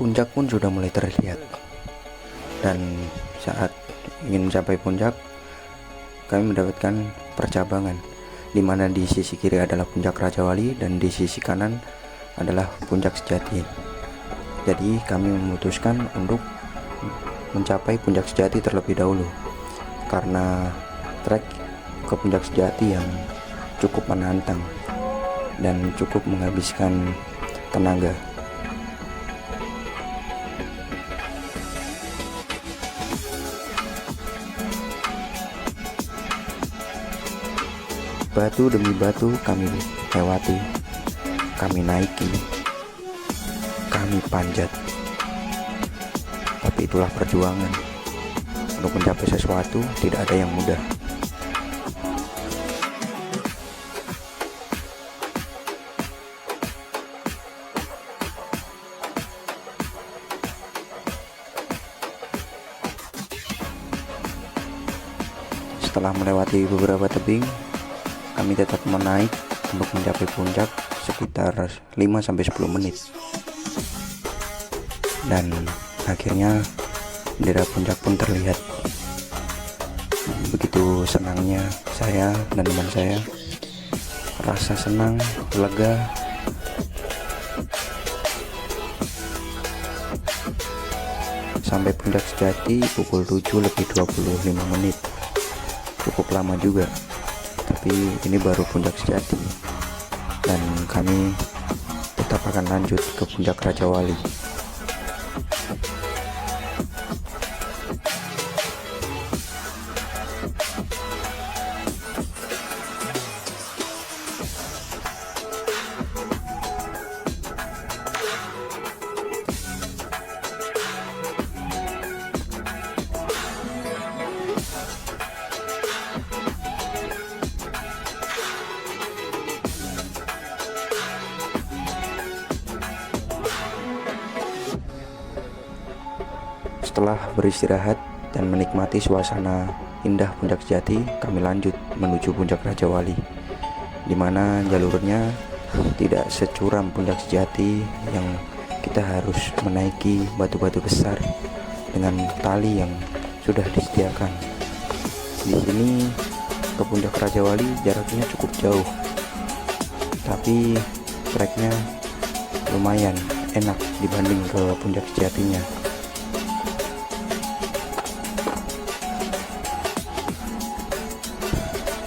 Puncak pun sudah mulai terlihat, dan saat ingin mencapai puncak, kami mendapatkan percabangan, di mana di sisi kiri adalah puncak Raja Wali dan di sisi kanan adalah puncak Sejati. Jadi kami memutuskan untuk mencapai puncak Sejati terlebih dahulu, karena trek ke puncak Sejati yang cukup menantang dan cukup menghabiskan tenaga. Batu demi batu kami lewati, kami naiki, kami panjat. Tapi itulah perjuangan. Untuk mencapai sesuatu tidak ada yang mudah. Setelah melewati beberapa tebing, kami tetap menaik untuk mencapai puncak sekitar 5-10 menit. Dan akhirnya bendera puncak pun terlihat. Begitu senangnya saya dan teman saya, rasa senang, lega. Sampai puncak Sejati pukul 7:25. Cukup lama juga, tapi ini baru puncak Sejati, dan kami tetap akan lanjut ke puncak Raja Wali. Setelah beristirahat dan menikmati suasana indah puncak Sejati, kami lanjut menuju puncak Raja Wali, di mana jalurnya tidak securam puncak Sejati yang kita harus menaiki batu-batu besar dengan tali yang sudah disediakan. Di sini ke puncak Raja Wali jaraknya cukup jauh, tapi treknya lumayan enak dibanding ke puncak Sejatinya.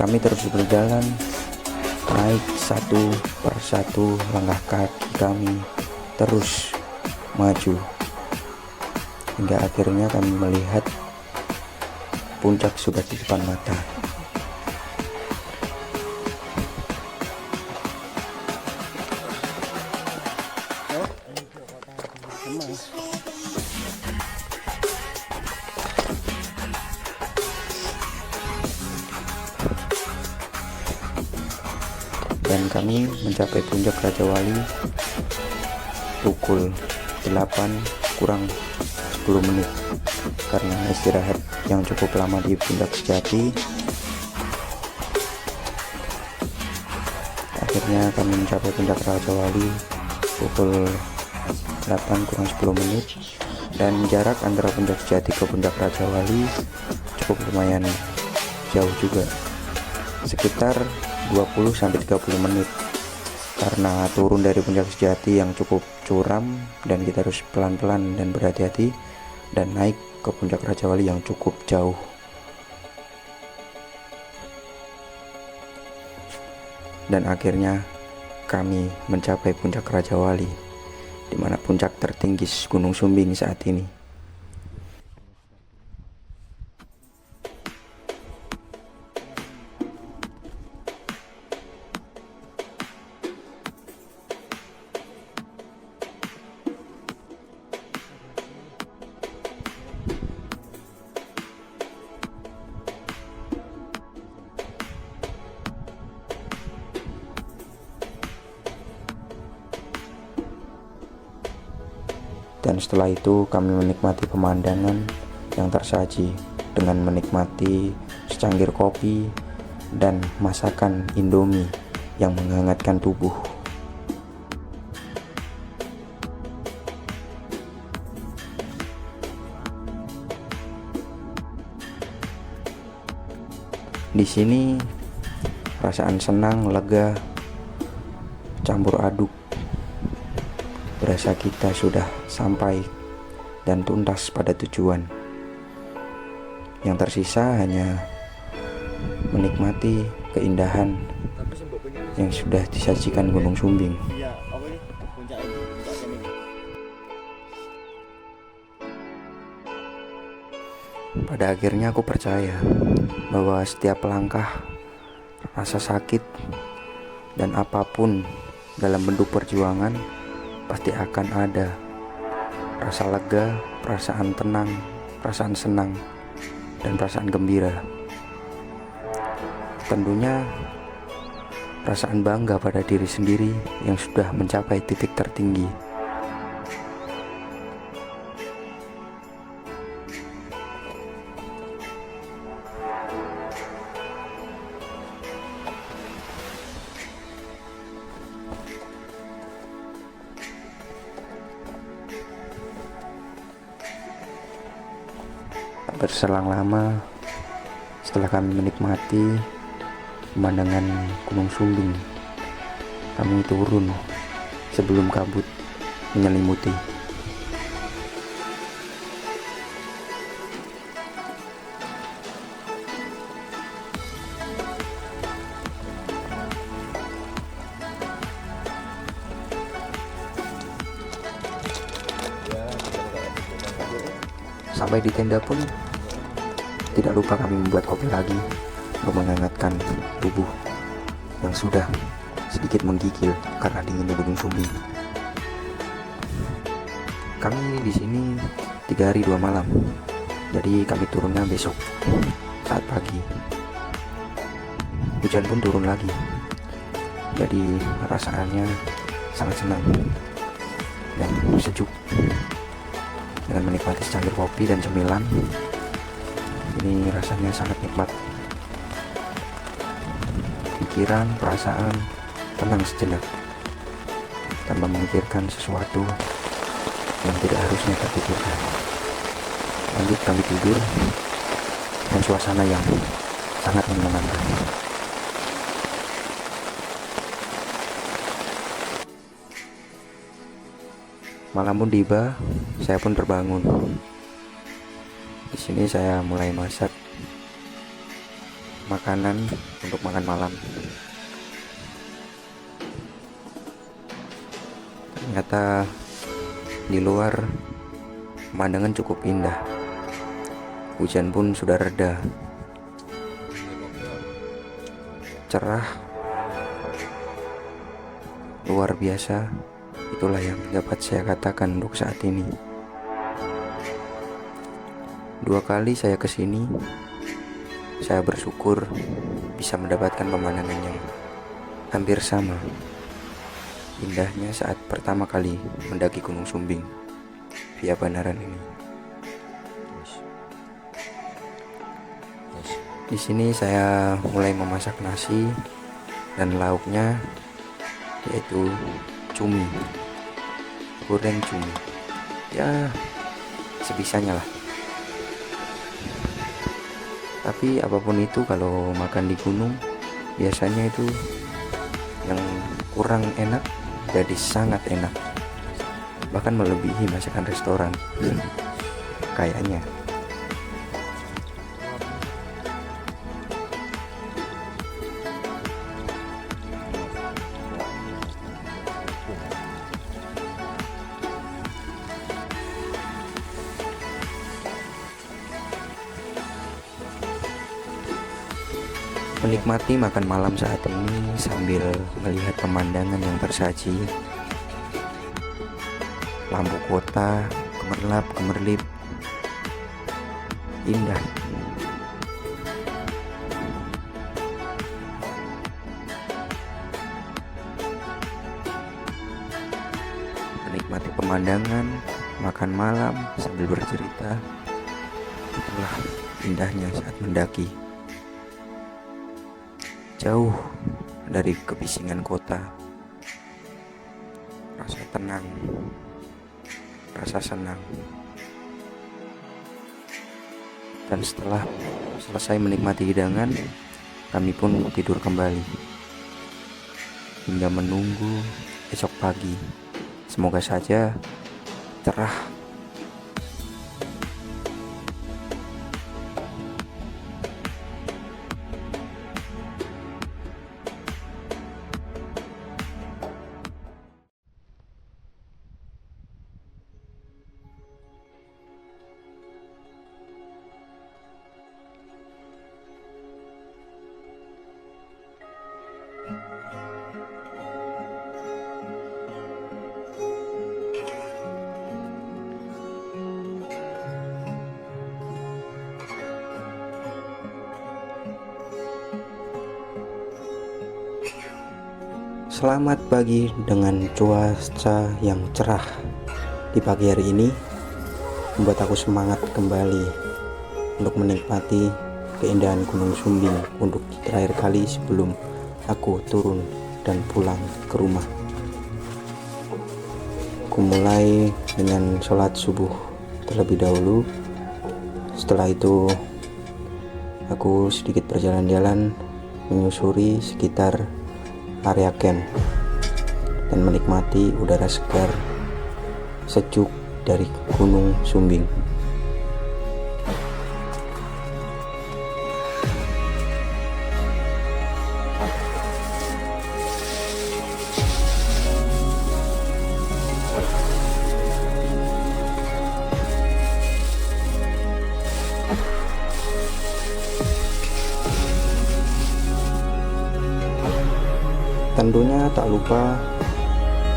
Kami terus berjalan, naik satu persatu langkah kaki kami terus maju, hingga akhirnya kami melihat puncak sudah di depan mata. Dan kami mencapai puncak Raja Wali pukul 8:10 karena istirahat yang cukup lama di puncak Sejati. Akhirnya kami mencapai puncak Raja Wali pukul 8:10, dan jarak antara puncak Sejati ke puncak Raja Wali cukup lumayan jauh juga, sekitar 20-30 menit, karena turun dari puncak Sejati yang cukup curam dan kita harus pelan-pelan dan berhati-hati, dan naik ke puncak Raja Wali yang cukup jauh. Dan akhirnya kami mencapai puncak Raja Wali, di mana puncak tertinggi Gunung Sumbing saat ini. Dan setelah itu kami menikmati pemandangan yang tersaji dengan menikmati secangkir kopi dan masakan Indomie yang menghangatkan tubuh. Di sini perasaan senang, lega, campur aduk. Berasa kita sudah sampai dan tuntas pada tujuan. Yang tersisa hanya menikmati keindahan yang sudah disajikan Gunung Sumbing. Pada akhirnya aku percaya bahwa setiap langkah, rasa sakit, dan apapun dalam bentuk perjuangan pasti akan ada rasa lega, perasaan tenang, perasaan senang, dan perasaan gembira. Tentunya perasaan bangga pada diri sendiri yang sudah mencapai titik tertinggi. Berselang lama setelah kami menikmati pemandangan Gunung Sumbing, kami turun sebelum kabut menyelimuti. Sampai di tenda pun tidak lupa kami membuat kopi lagi untuk menghangatkan tubuh yang sudah sedikit menggigil karena dinginnya Gunung Sumbing. Kami di sini 3 hari 2 malam, jadi kami turunnya besok saat pagi. Hujan pun turun lagi, jadi rasanya sangat senang dan sejuk. Dengan menikmati secangkir kopi dan cemilan, ini rasanya sangat nikmat. Pikiran, perasaan tenang sejenak tanpa memikirkan sesuatu yang tidak harusnya terpikirkan. Lanjut kami tidur dan suasana yang sangat menenangkan. Malam pun tiba, saya pun terbangun. Di sini saya mulai masak makanan untuk makan malam. Ternyata di luar pemandangan cukup indah. Hujan pun sudah reda. Cerah, luar biasa. Itulah yang dapat saya katakan untuk saat ini. 2 kali saya kesini, saya bersyukur bisa mendapatkan pemandangan yang hampir sama indahnya saat pertama kali mendaki Gunung Sumbing via Banaran ini. Di sini saya mulai memasak nasi dan lauknya yaitu cumi, goreng cumi, ya sebisanya lah. Tapi apapun itu, kalau makan di gunung biasanya itu yang kurang enak jadi sangat enak, bahkan melebihi masakan restoran kayaknya. Menikmati makan malam saat ini sambil melihat pemandangan yang tersaji. Lampu kota gemerlap gemerlip, indah. Menikmati pemandangan, makan malam sambil bercerita. Itulah indahnya saat mendaki. Jauh dari kebisingan kota, rasa tenang, rasa senang. Dan setelah selesai menikmati hidangan, kami pun tidur kembali hingga menunggu esok pagi. Semoga saja cerah. Selamat pagi dengan cuaca yang cerah di pagi hari ini, membuat aku semangat kembali untuk menikmati keindahan Gunung Sumbing untuk terakhir kali sebelum aku turun dan pulang ke rumah. Aku mulai dengan sholat subuh terlebih dahulu. Setelah itu aku sedikit berjalan-jalan menyusuri sekitar area camp dan menikmati udara segar sejuk dari Gunung Sumbing. Tentunya tak lupa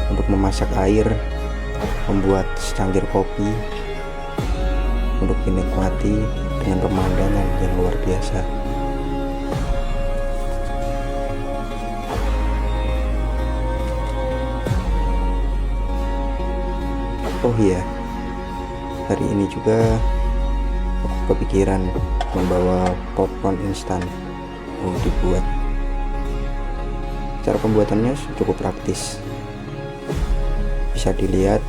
untuk memasak air, membuat secangkir kopi untuk dinikmati dengan pemandangan yang luar biasa. Oh iya, hari ini juga aku kepikiran membawa popcorn instan untuk dibuat. Cara pembuatannya cukup praktis. Bisa dilihat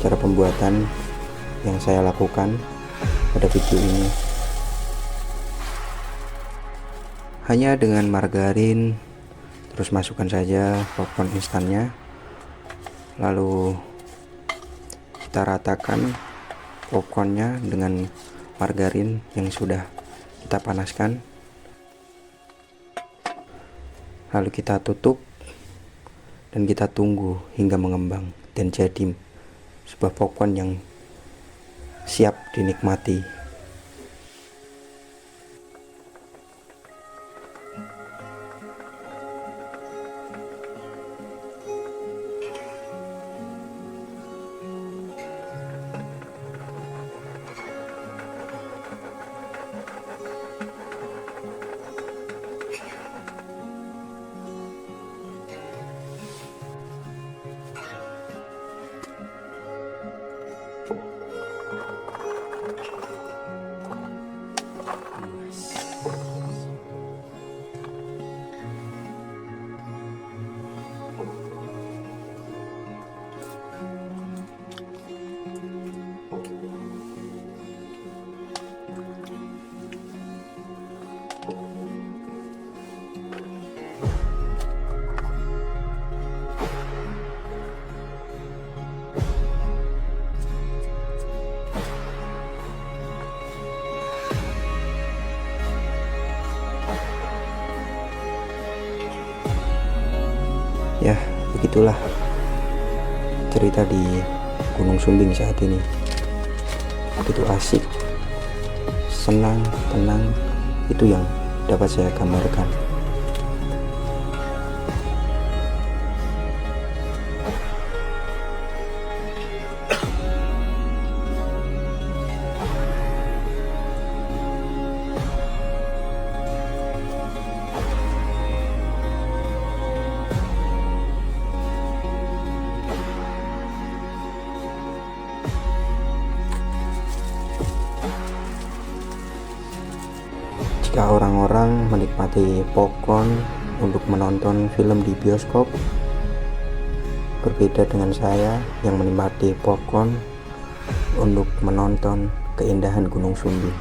cara pembuatan yang saya lakukan pada video ini. Hanya dengan margarin, terus masukkan saja popcorn instannya, lalu kita ratakan popcornnya dengan margarin yang sudah kita panaskan. Lalu kita tutup dan kita tunggu hingga mengembang dan jadi sebuah popcorn yang siap dinikmati. Ya, begitulah cerita di Gunung Sumbing saat ini. Begitu asik, senang, tenang, itu yang dapat saya gambarkan. Jika orang-orang menikmati popcorn untuk menonton film di bioskop, berbeda dengan saya yang menikmati popcorn untuk menonton keindahan Gunung Sumbing.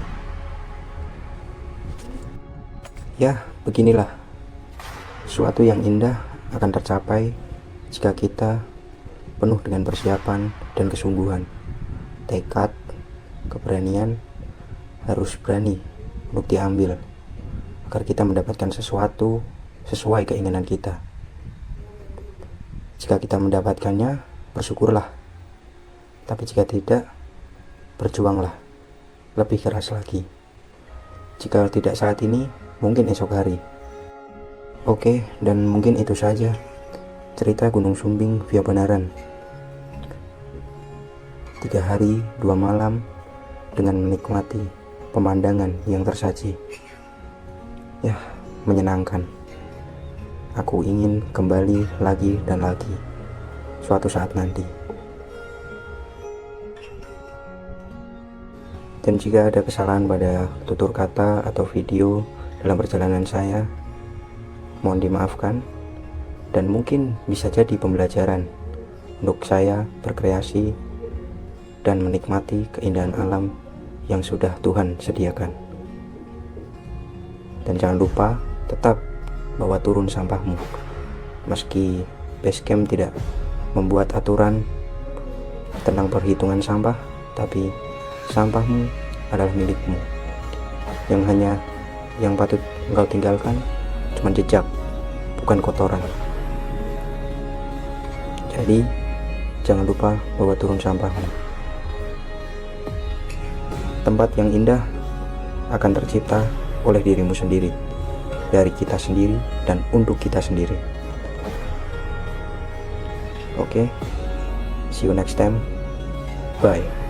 Ya, Beginilah, suatu yang indah akan tercapai jika kita penuh dengan persiapan dan kesungguhan. Tekad, keberanian harus berani untuk diambil agar kita mendapatkan sesuatu sesuai keinginan kita. Jika kita mendapatkannya, bersyukurlah. Tapi jika tidak, berjuanglah lebih keras lagi. Jika tidak saat ini, mungkin esok hari. Oke, dan mungkin itu saja cerita Gunung Sumbing via Benaran. 3 hari 2 malam dengan menikmati pemandangan yang tersaji. Ya, menyenangkan. Aku ingin kembali lagi dan lagi suatu saat nanti. Dan jika ada kesalahan pada tutur kata atau video dalam perjalanan saya, mohon dimaafkan, dan mungkin bisa jadi pembelajaran untuk saya berkreasi dan menikmati keindahan alam yang sudah Tuhan sediakan. Dan jangan lupa tetap bawa turun sampahmu. Meski Basecamp tidak membuat aturan tentang perhitungan sampah, tapi sampahmu adalah milikmu. Yang patut engkau tinggalkan cuma jejak, bukan kotoran. Jadi jangan lupa bawa turun sampahmu. Tempat yang indah akan tercipta oleh dirimu sendiri, dari kita sendiri dan untuk kita sendiri. Oke, see you next time. Bye.